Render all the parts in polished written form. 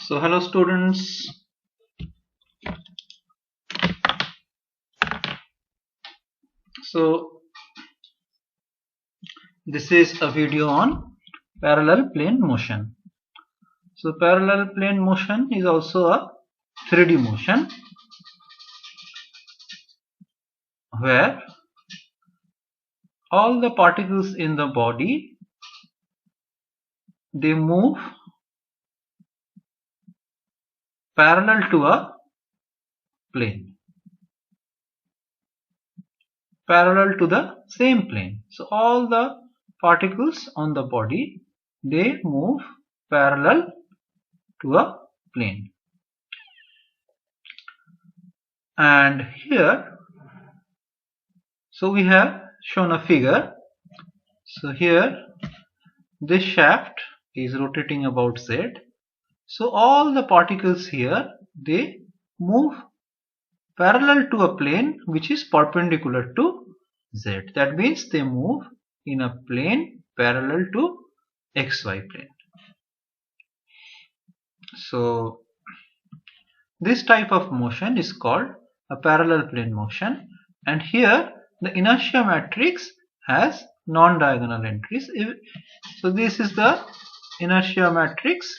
So hello students. So this is a video on parallel plane motion. So parallel plane motion is also a 3D motion where all the particles in the body, they move parallel to a plane, parallel to the same plane. So all the particles on the body, they move parallel to a plane. And here, so we have shown a figure. So here this shaft is rotating about Z. So all the particles here, they move parallel to a plane which is perpendicular to Z. That means they move in a plane parallel to XY plane. So this type of motion is called a parallel plane motion, and here the inertia matrix has non-diagonal entries. So this is the inertia matrix.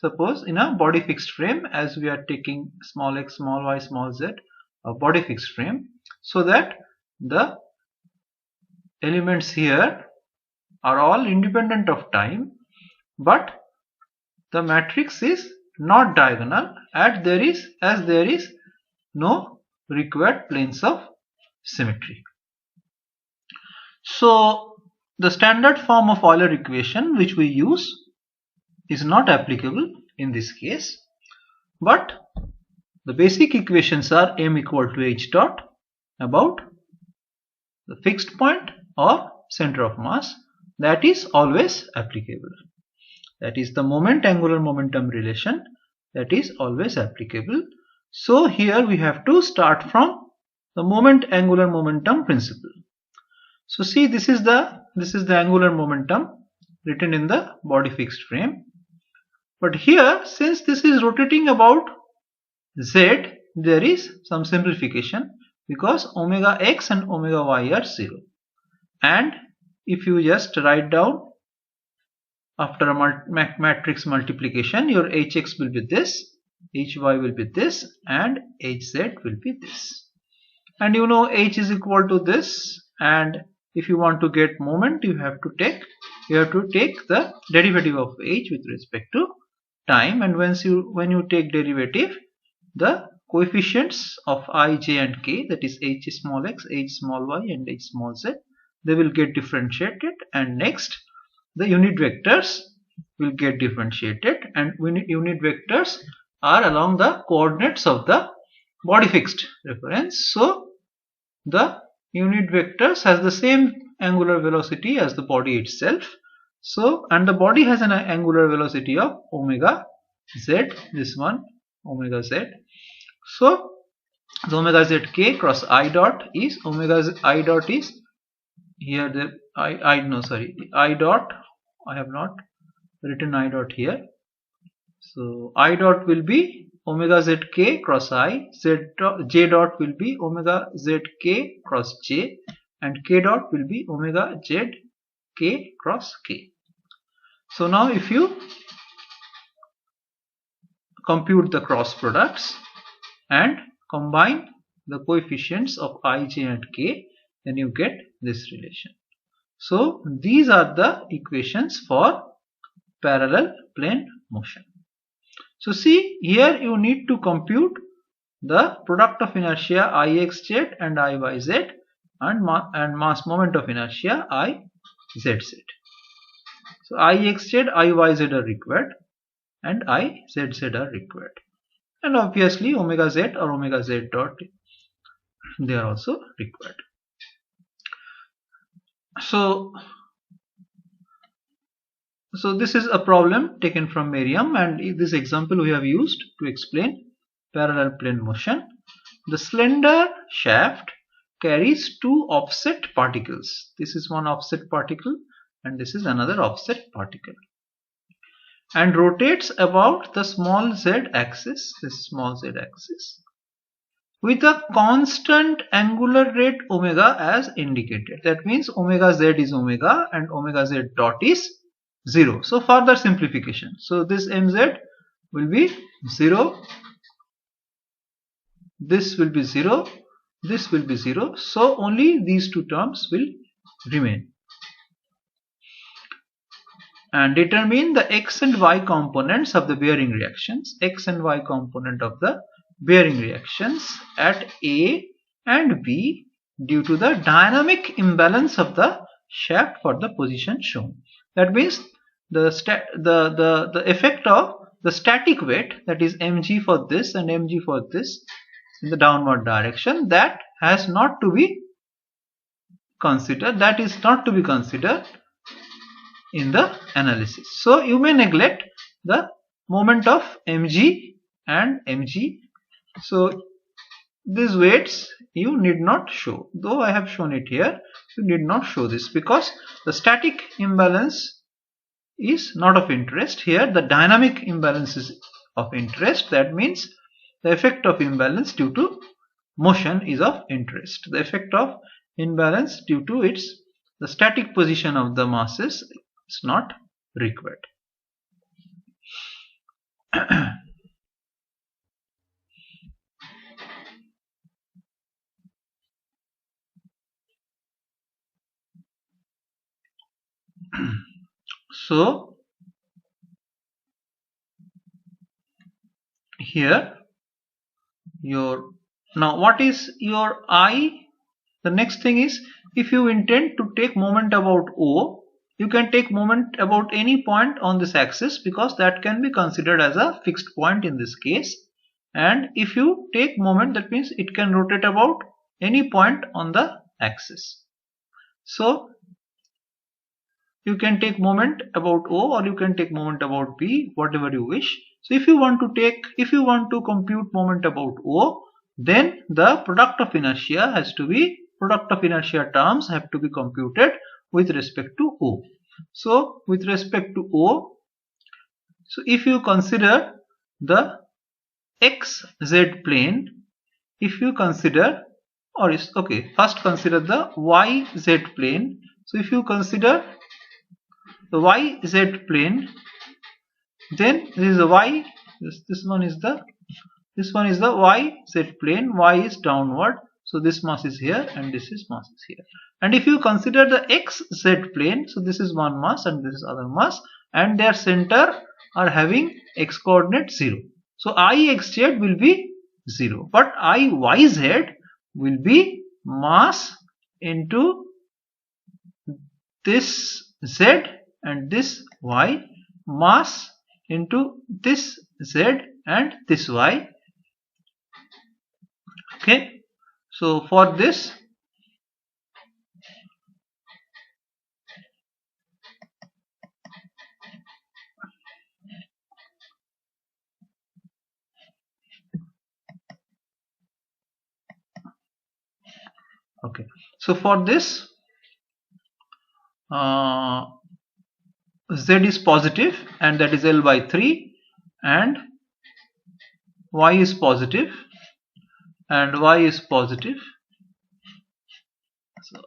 Suppose in a body fixed frame, as we are taking small x, small y, small z, a body fixed frame, so that the elements here are all independent of time, but the matrix is not diagonal as there is no required planes of symmetry. So the standard form of Euler equation which we use is not applicable in this case, but the basic equations are m equal to h dot about the fixed point or center of mass. That is always applicable. That is the moment angular momentum relation, that is always applicable. So here we have to start from the moment angular momentum principle. So see, this is the angular momentum written in the body fixed frame. But here, since this is rotating about Z, there is some simplification because omega x and omega y are 0. And if you just write down after a matrix multiplication, your hx will be this, hy will be this, and hz will be this. And you know h is equal to this, and if you want to get moment, you have to take the derivative of h with respect to time. And when you take derivative, the coefficients of I, j and k, that is h small x, h small y and h small z, they will get differentiated, and next the unit vectors will get differentiated, and unit vectors are along the coordinates of the body fixed reference. So the unit vectors has the same angular velocity as the body itself. So, and the body has an angular velocity of omega z, this one omega z. So the omega z k cross I dot is I dot is here the I dot, I have not written I dot here. So I dot will be omega z k cross I, j dot will be omega z k cross j, and k dot will be omega z k cross k. So now if you compute the cross products and combine the coefficients of I, j and k, then you get this relation. So these are the equations for parallel plane motion. So see, here you need to compute the product of inertia Ixz and Iyz and mass moment of inertia Izz. So Ixz, Iyz are required and Izz are required, and obviously omega z or omega z dot, they are also required. So this is a problem taken from Merriam, and this example we have used to explain parallel plane motion. The slender shaft carries two offset particles. This is one offset particle and this is another offset particle. and rotates about the small z axis, this small z axis, with a constant angular rate omega as indicated. That means omega z is omega and omega z dot is 0. So further simplification. So this mz will be 0, this will be 0, this will be 0. So only these two terms will remain. And determine the x and y components of the bearing reactions, x and y component of the bearing reactions at A and B due to the dynamic imbalance of the shaft for the position shown. That means the effect of the static weight, that is mg for this and mg for this in the downward direction, that has not to be considered, that is not to be considered in the analysis. So you may neglect the moment of mg and mg. So these weights you need not show, though I have shown it here. You need not show this because the static imbalance is not of interest. Here the dynamic imbalance is of interest. That means the effect of imbalance due to motion is of interest. The effect of imbalance due to the static position of the masses is not required. So here now what is your I? The next thing is, if you intend to take moment about O, you can take moment about any point on this axis because that can be considered as a fixed point in this case. And if you take moment, that means it can rotate about any point on the axis. So you can take moment about O or you can take moment about B, whatever you wish. So if you want to compute moment about O, then the product of inertia terms have to be computed with respect to O. So with respect to O, so if you consider the xz plane, if you consider, or is okay, first consider the yz plane. So if you consider the yz plane, then this is the y, this one is the yz plane, y is downward, so this mass is here and this is mass is here. And if you consider the xz plane, so this is one mass and this is other mass, and their center are having x coordinate 0. So Ixz will be 0, but Iyz will be mass into this z and this y, mass into this z and this y. Okay, so for this, okay, so for this z is positive and that is L by 3, and y is positive and y is positive. So,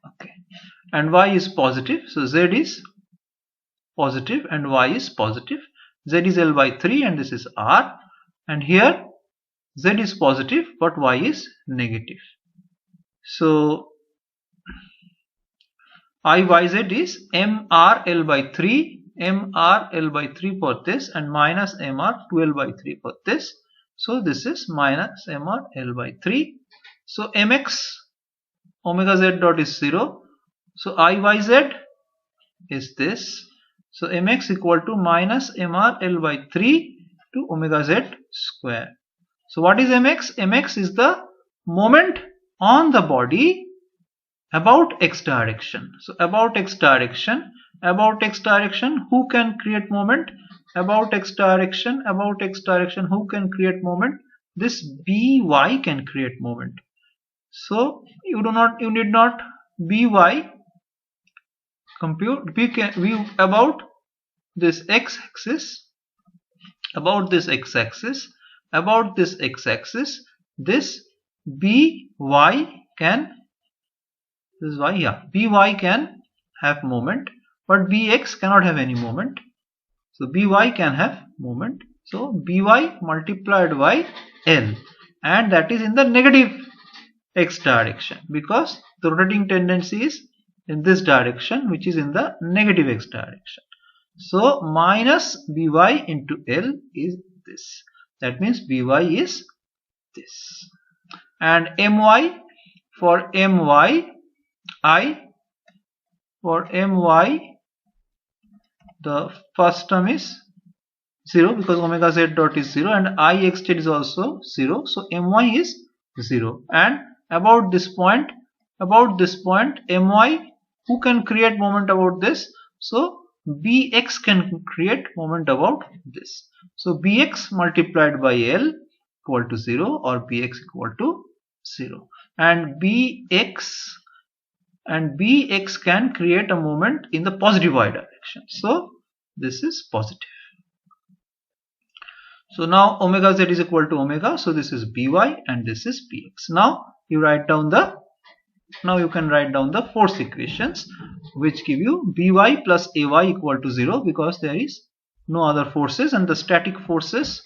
okay, and y is positive, so z is positive and y is positive. Z is L by 3 and this is R, and here z is positive but y is negative. So Iyz is mr L by 3, mr L by 3 for this, and minus mr 2L by 3 for this. So this is minus mr L by 3. So mx omega z dot is 0. So Iyz is this. So mx equal to minus mr L by 3 to omega z square. So what is mx? Mx is the moment on the body about x direction. So about x direction, who can create moment? About x direction, who can create moment? This by can create moment. So you need not by compute. We about this x-axis, about this x-axis, about this x-axis, this by can, this is y, yeah, by can have moment, but bx cannot have any moment. So by can have moment. So by multiplied by L, and that is in the negative x direction, because the rotating tendency is in this direction, which is in the negative x direction. So minus by into L is this. That means by is this. And my, for my, the first term is 0 because omega z dot is 0, and I x is also 0. So my is 0. And about this point, my, who can create moment about this? So bx can create moment about this. So bx multiplied by L equal to 0, or bx equal to 0. And bx can create a moment in the positive y direction. So this is positive. So now omega z is equal to omega. So this is by and this is bx. Now you write down the, now you can write down the force equations, which give you by plus ay equal to 0, because there is no other forces and the static forces.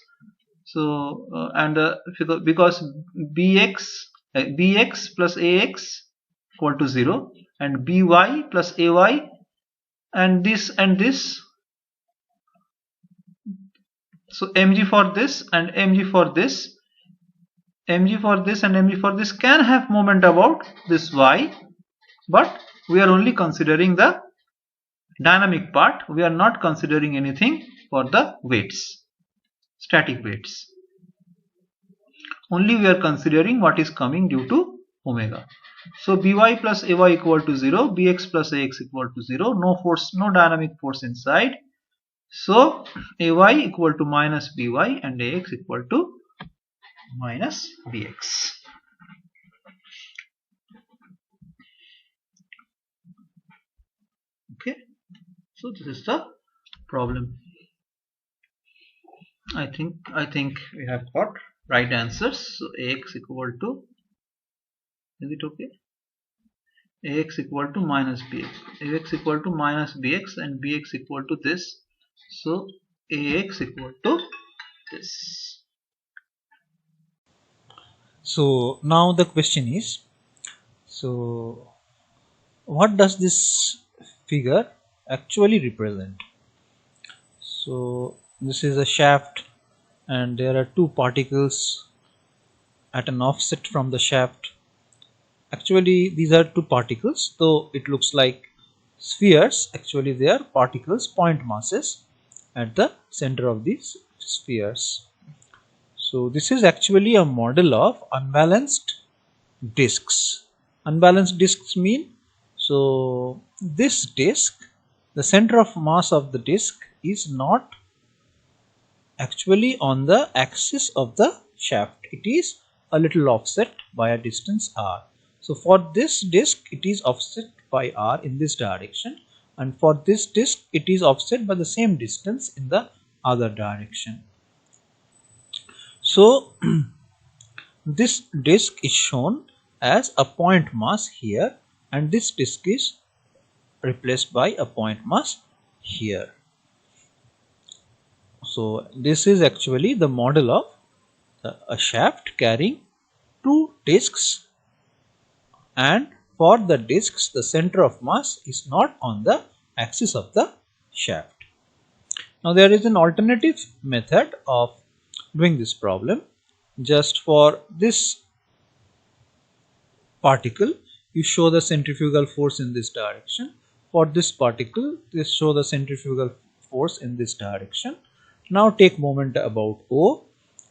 So because bx plus ax equal to 0, and by plus ay, and this and this. So mg for this and mg for this, mg for this and mg for this can have moment about this y, but we are only considering the dynamic part. We are not considering anything for the weights, static weights. Only we are considering what is coming due to omega. So by plus ay equal to 0, bx plus ax equal to 0, no force, no dynamic force inside. So ay equal to minus by and ax equal to minus bx. Okay, so this is the problem. I think we have got right answers. So ax equal to, is it okay? Ax equal to minus bx, ax equal to minus bx, and bx equal to this. So ax equal to this. So now the question is, so what does this figure actually represent? So this is a shaft and there are two particles at an offset from the shaft. Actually these are two particles, though it looks like spheres. Actually they are particles, point masses at the center of these spheres. So this is actually a model of unbalanced disks. Unbalanced disks mean, so this disk, the center of mass of the disk is not actually on the axis of the shaft. It is a little offset by a distance r. So for this disk it is offset by r in this direction, and for this disk it is offset by the same distance in the other direction. So this disk is shown as a point mass here, and this disk is replaced by a point mass here. So this is actually the model of a shaft carrying two disks, and for the disks the center of mass is not on the axis of the shaft. Now there is an alternative method of doing this problem. Just for this particle you show the centrifugal force in this direction. For this particle you show the centrifugal force in this direction. Now take moment about O.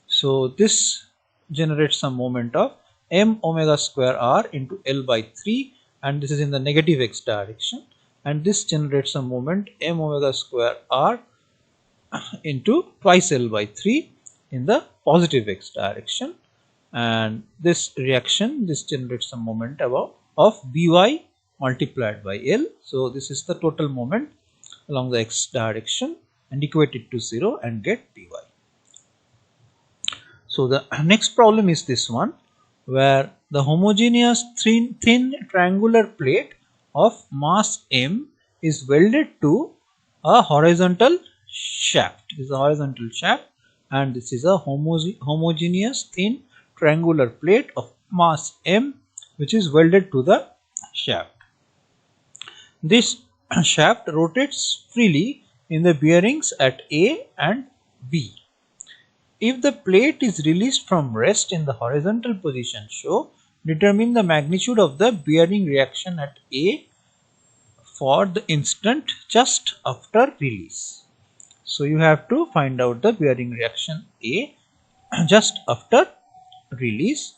So this generates some moment of m omega square r into L by 3, and this is in the negative x direction, and this generates a moment m omega square r into twice L by 3 in the positive x direction, and this reaction, this generates a moment of by multiplied by L. So this is the total moment along the x direction, and equate it to 0 and get Py. So the next problem is this one, where the homogeneous thin triangular plate of mass m is welded to a horizontal shaft. This is a horizontal shaft, and this is a homogeneous thin triangular plate of mass m which is welded to the shaft. This shaft rotates freely in the bearings at A and B. If the plate is released from rest in the horizontal position, determine the magnitude of the bearing reaction at A for the instant just after release. So you have to find out the bearing reaction A just after release,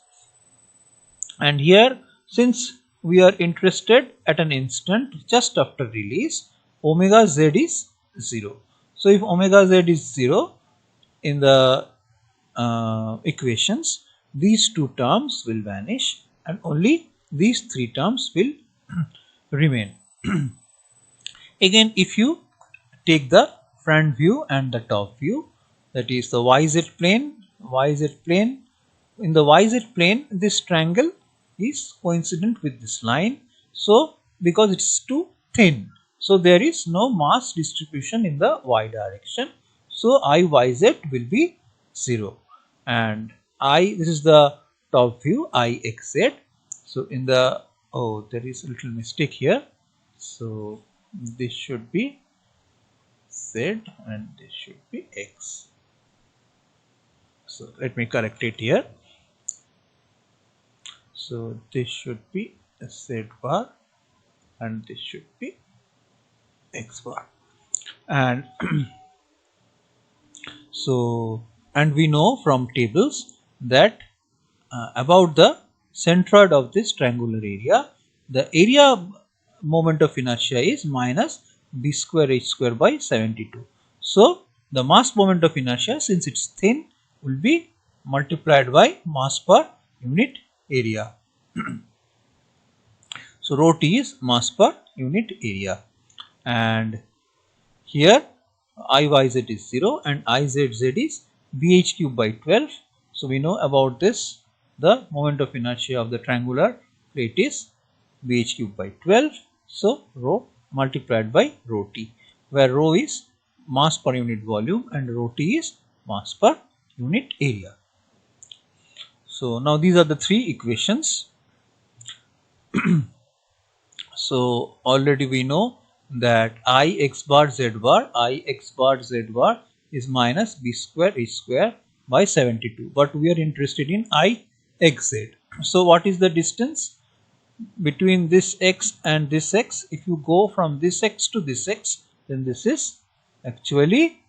and here, since we are interested at an instant just after release, omega z is 0. So if omega z is 0 in the equations, these two terms will vanish and only these three terms will remain. Again, if you take the front view and the top view, that is the YZ plane, in the YZ plane this triangle is coincident with this line. So because it's too thin, so there is no mass distribution in the y direction. So IYZ will be 0, and this is the top view, IXZ. So in the, there is a little mistake here. So this should be Z and this should be X. So let me correct it here. So this should be Z bar and this should be X bar. And so, and we know from tables that about the centroid of this triangular area, the area moment of inertia is minus b square h square by 72. So the mass moment of inertia, since it's thin, will be multiplied by mass per unit area. So rho t is mass per unit area, and here IYZ is 0 and IZZ is BH cube by 12. So we know about this, the moment of inertia of the triangular plate is BH cube by 12. So rho multiplied by rho t, where rho is mass per unit volume and rho t is mass per unit area. So now these are the three equations. So already we know that Ix bar z bar is minus b square h square by 72, but we are interested in Ixz. So what is the distance between this x and this x? If you go from this x to this x, then this is actually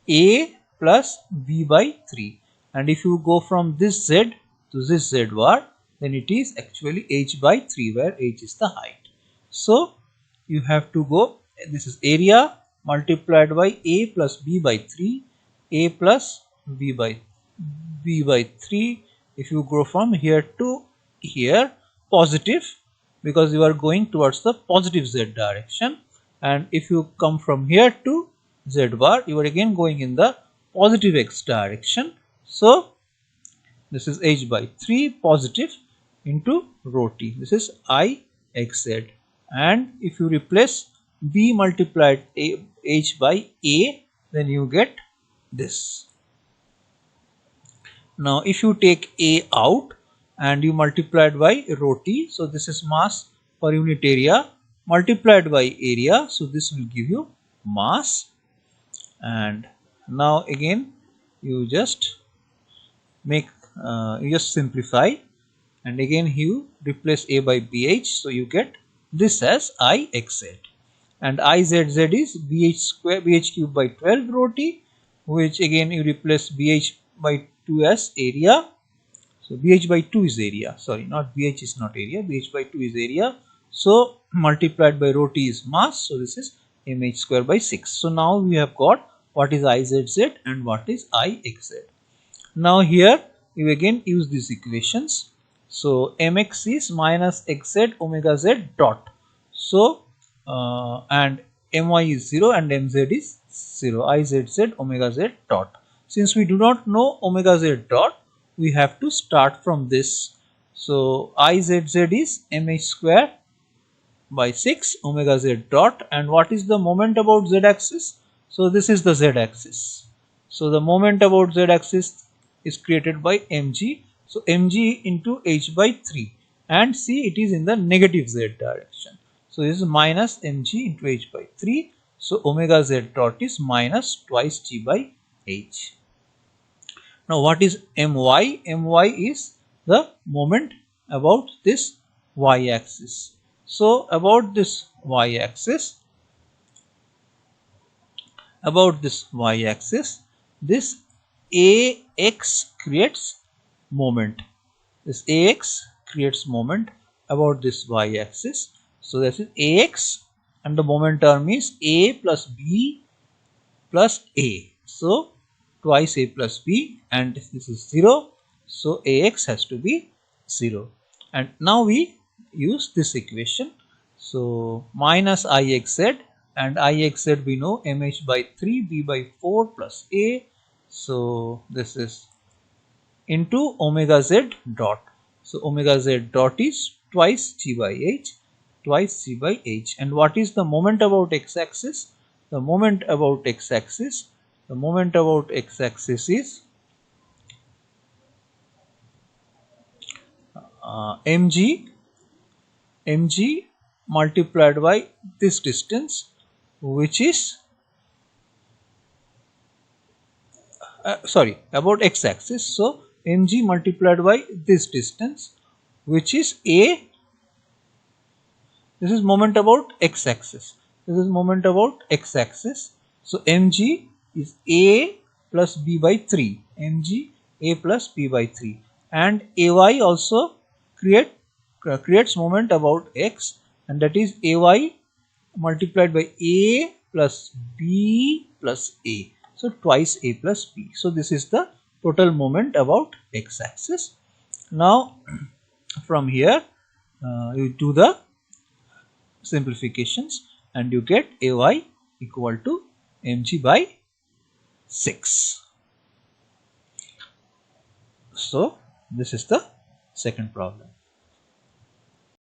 a plus b by 3, and if you go from this z to this z bar, then it is actually h by 3, where h is the height. So you have to go, this is area multiplied by a plus b by 3, a plus b by 3. If you go from here to here, positive, because you are going towards the positive z direction, and if you come from here to z bar, you are again going in the positive x direction. So this is h by 3 positive into rho t. This is Ixz, and if you replace b multiplied h by a, then you get this. Now if you take a out and you multiply it by rho t, so this is mass per unit area multiplied by area, so this will give you mass. And now again you just make you just simplify, and again you replace a by bh, so you get this as Ixz, and Izz is bh cube by 12 rho t, which again you replace bh by 2 as area. So bh by 2 is area, sorry, not bh is not area, bh by 2 is area. So multiplied by rho t is mass, so this is mh square by 6. So now we have got what is Izz and what is Ixz. Now here you again use these equations. So mx is minus xz omega z dot. So and my is 0 and mz is 0, I z z omega z dot. Since we do not know omega z dot, we have to start from this. So I z z is mh square by 6 omega z dot, and what is the moment about z axis? So this is the z axis. So the moment about z axis is created by mg. So mg into h by 3, and see it is in the negative z direction. So this is minus mg into h by 3. So omega z dot is minus twice g by h. Now what is my? My is the moment about this y axis. So about this y axis, this ax creates moment. This ax creates moment about this y axis. So this is ax, and the moment term is a plus b plus a. So twice a plus b, and this is 0. So ax has to be 0. And now we use this equation. So minus ixz, and ixz we know mh by 3 b by 4 plus a. So this is into omega z dot. So omega z dot is twice g by h, and what is the moment about x-axis? The moment about x-axis is mg multiplied by this distance, which is about x-axis. So mg multiplied by this distance, which is a. This is moment about x-axis. So mg is a plus b by 3. mg a plus b by 3, and ay also creates moment about x, and that is ay multiplied by a plus b plus a. So twice a plus b. So this is the total moment about x-axis. Now from here you do the simplifications, and you get ay equal to mg by 6. So this is the second problem.